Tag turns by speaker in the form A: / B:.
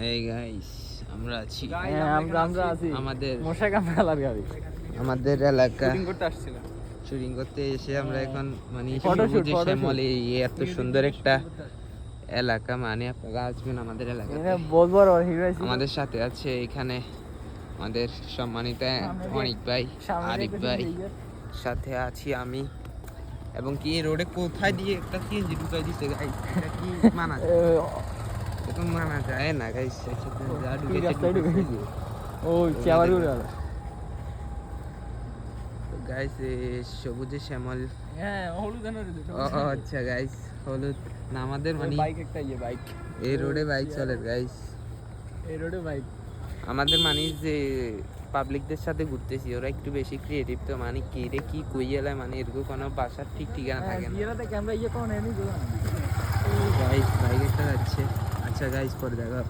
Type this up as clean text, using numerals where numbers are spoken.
A: এই গাইস আমরা আছি
B: আমরা আছি
A: আমাদের
B: মশা কামড়ালার গাড়ি
A: আমাদের এলাকা
B: শুটিং করতে আসছিলাম।
A: শুটিং করতে এসে আমরা এখন মানে
B: Photoshoot,
A: সবুজে শ্যামলে এত সুন্দর একটা এলাকা, মানে আপনারা আসবেন আমাদের এলাকাতে।
B: বহুত বড় হিরো আছে।
A: আমাদের সাথে আছে এখানে আমাদের সম্মানিত অনিক ভাই, আরিফ ভাই, সাথে আছি আমি। এবং কি এই রোডে কোথায় দিয়ে একটা সিএনজি ঢুকাই দিছে গাইস, এটা কি মানা যায়? এটা মানা যায় না গাইস, একসাথে যা ঢুকেছে
B: ও চাওয়ার উড়ে গেল।
A: তো গাইস সবুজে শ্যামল।
B: হ্যাঁ হলুদ এনে দিতে।
A: ও আচ্ছা গাইস, হলুদ না আমাদের মানে
B: বাইক একটা বাইক।
A: এই রোডে বাইক চলে গাইস,
B: এই রোডে বাইক।
A: আমাদের মানে যে পাবলিকদের সাথে ঘুরতেছি ওরা একটু বেশি ক্রিয়েটিভ, তো মানে কি রে কি কই এলায়, মানে এরকম কোনো বাসার ঠিক ঠিকানা থাকে না।
B: এরাতে ক্যামেরা কোন এনে দিও না
A: গাইস বাইক একটা যাচ্ছে। আচ্ছা গাইস পরে দেখা।